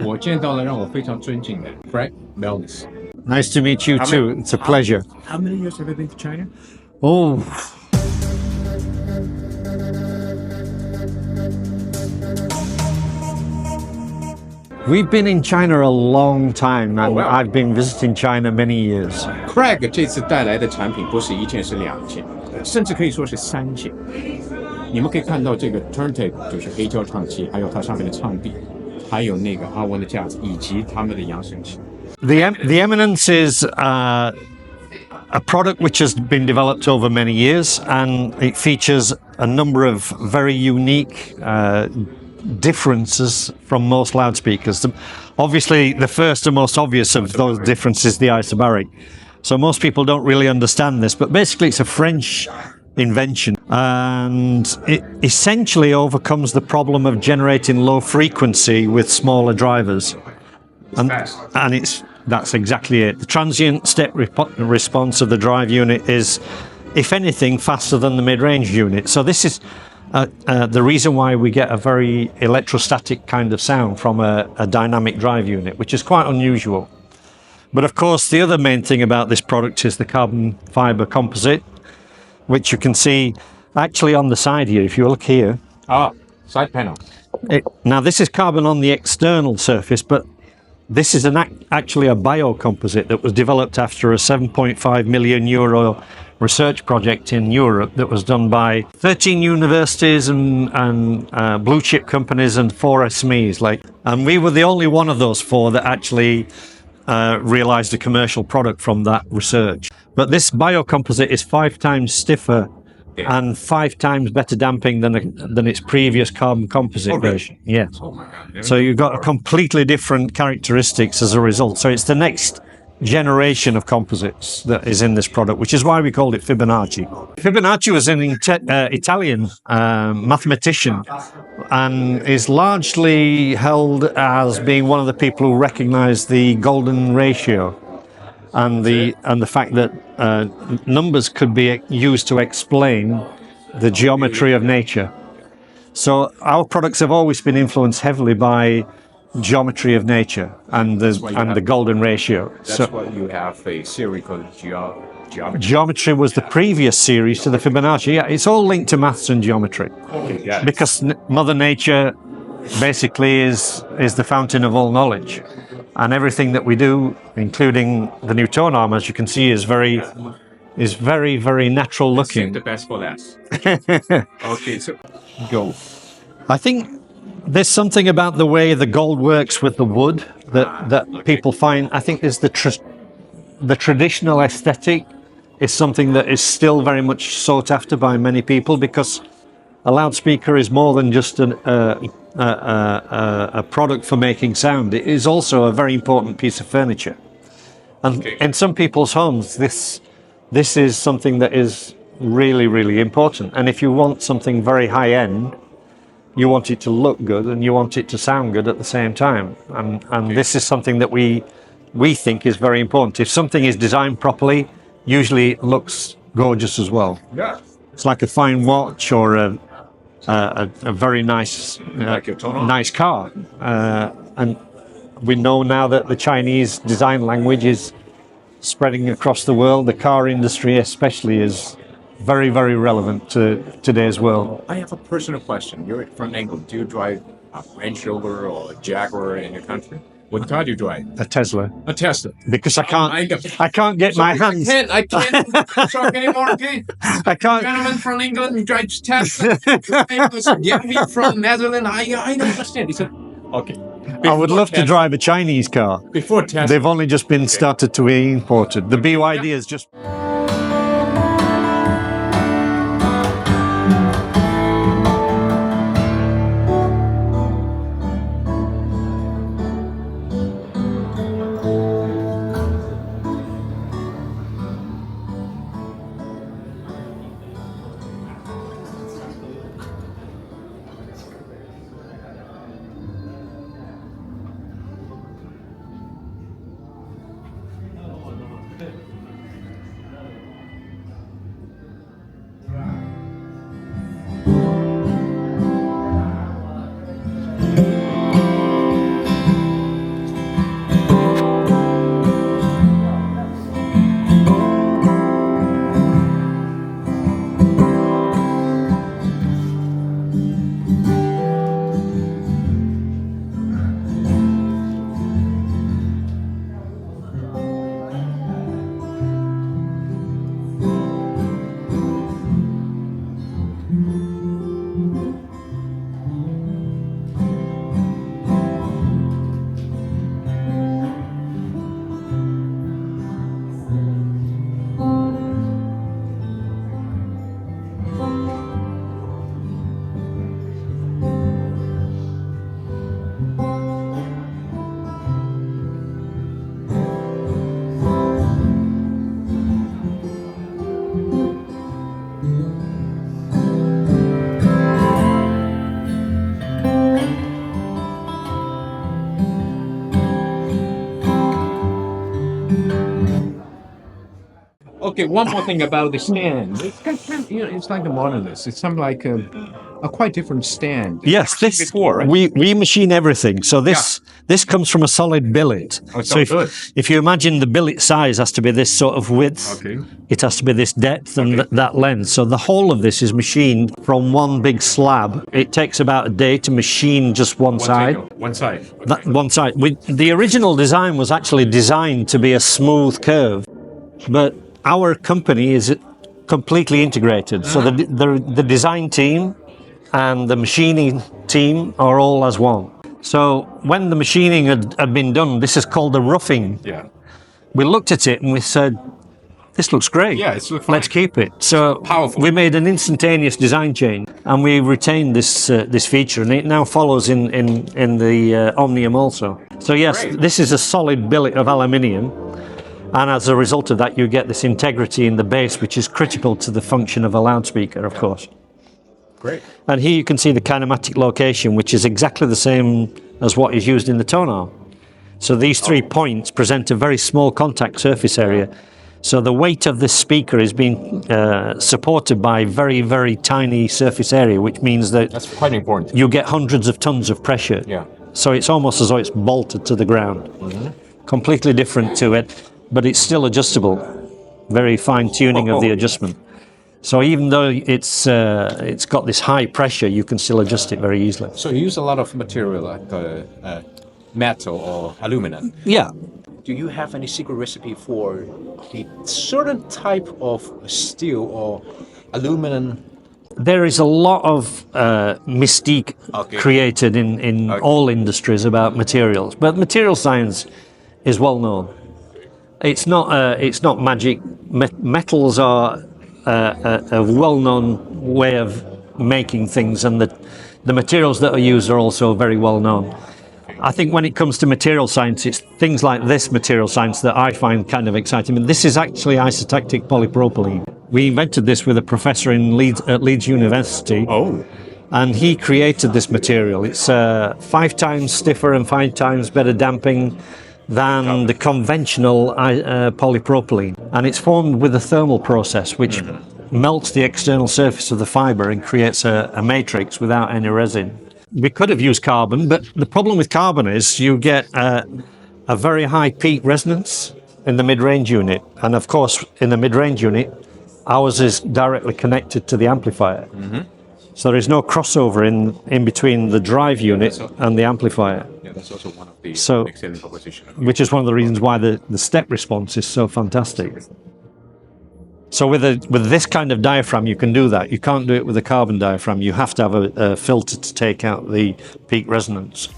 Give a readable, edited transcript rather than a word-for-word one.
我见到了让我非常尊敬的 Craig Milnes. Nice to meet you too. It's a pleasure. How many years have you been to China? Oh, we've been in China a long time, and wow. I've been visiting China many years. Craig 这次带来的产品不是一件，是两件，甚至可以说是三件。你们可以看到这个 turntable 就是黑胶唱机，还有它上面的唱臂，还有那个阿温的架子，以及他们的扬声器。The Eminence is a product which has been developed over many years, and it features a number of very unique differences from most loudspeakers. Obviously, the first and most obvious of those differences is the isobaric. So most people don't really understand this, but basically it's a French invention, and it essentially overcomes the problem of generating low frequency with smaller drivers. And that's exactly it. The transient step response of the drive unit is, if anything, faster than the mid-range unit. So this is the reason why we get a very electrostatic kind of sound from a dynamic drive unit, which is quite unusual. But of course, the other main thing about this product is the carbon fiber composite, which you can see actually on the side here. If you look here. Side panel. Now this is carbon on the external surface, but this is actually a biocomposite that was developed after a 7.5 million euro research project in Europe that was done by 13 universities and blue chip companies and 4 SMEs. And we were the only one of those 4 that actually realized a commercial product from that research. But this biocomposite is 5 times stiffer and 5 times better damping than its previous carbon composite version. Yeah. Oh my God. So you've got completely different characteristics as a result. So it's the next generation of composites that is in this product, which is why we called it Fibonacci. Fibonacci was an Italian mathematician, and is largely held as being one of the people who recognized the golden ratio and the fact that numbers could be used to explain the geometry of nature. So our products have always been influenced heavily by geometry of nature and the golden ratio. That's why you have a series called geometry. Geometry was the previous series to the Fibonacci. Yeah, it's all linked to maths and geometry. Okay, yeah. Because Mother Nature basically is the fountain of all knowledge. And everything that we do, including the new tone arm, as you can see, is very, very natural looking. Save the best for last. Okay, so go. I think there's something about the way the gold works with the wood that people find. I think there's the traditional aesthetic is something that is still very much sought after by many people, because a loudspeaker is more than just a product for making sound. It is also a very important piece of furniture. And in some people's homes, this is something that is really, really important. And if you want something very high-end, you want it to look good and you want it to sound good at the same time. And this is something that we think is very important. If something is designed properly, usually it looks gorgeous as well. Yeah. It's like a fine watch or a very nice nice car. And we know now that the Chinese design language is spreading across the world. The car industry especially is very, very relevant to today's world. I have a personal question. You're from England. Do you drive a Range Rover or a Jaguar in your country? What car do you drive? A Tesla. A Tesla. Because I can't get my hands. I can't talk anymore, okay? I can't. Gentleman from England who drives Tesla. Yeah, me from Netherlands. I don't understand. He said, okay. I would love to drive a Chinese car. Before Tesla. They've only just been started to be imported. The BYD is just... Okay, one more thing about the stand. It's kind of, it's like the monolith. It's something like a quite different stand. Yes, this before, right? we machine everything. So this comes from a solid billet. Oh, it's so solid. if you imagine the billet size has to be this sort of width, Okay. it has to be this depth and that length. So the whole of this is machined from one big slab. It takes about a day to machine just one side. One side. That one side. The original design was actually designed to be a smooth curve, but our company is completely integrated. So the design team and the machining team are all as one. So when the machining had been done, this is called the roughing. Yeah. We looked at it and we said, this looks great. Yeah, it's fine. Let's keep it. So Powerful. we made an instantaneous design change and we retained this feature, and it now follows in the Omnium also. So yes, Great. This is a solid billet of aluminium, and as a result of that you get this integrity in the base, which is critical to the function of a loudspeaker, of course. Great. And here you can see the kinematic location, which is exactly the same as what is used in the tone arm. So these 3 points present a very small contact surface area. So the weight of this speaker is being supported by very, very tiny surface area, which means that That's quite important. you get hundreds of tons of pressure. Yeah. So it's almost as though it's bolted to the ground. Completely different to it, but it's still adjustable. Very fine tuning of the adjustment. So even though it's got this high pressure, you can still adjust it very easily. So you use a lot of material like metal or aluminum. Yeah. Do you have any secret recipe for the certain type of steel or aluminum? There is a lot of mystique created in all industries about materials, but material science is well known. It's not magic. Metals are a well-known way of making things, and the materials that are used are also very well known. I think when it comes to material science, it's things like this material science that I find kind of exciting. I mean, this is actually isotactic polypropylene. We invented this with a professor at Leeds University. Oh. And he created this material. It's 5 times stiffer and 5 times better damping than the conventional polypropylene. And it's formed with a thermal process, which melts the external surface of the fiber and creates a matrix without any resin. We could have used carbon, but the problem with carbon is you get a very high peak resonance in the mid-range unit. And of course, in the mid-range unit, ours is directly connected to the amplifier. So there is no crossover in between the drive unit and the amplifier. Yeah, that's also one of the So, propositions. which is one of the reasons why the step response is so fantastic. So with this kind of diaphragm, you can do that. You can't do it with a carbon diaphragm. You have to have a filter to take out the peak resonance.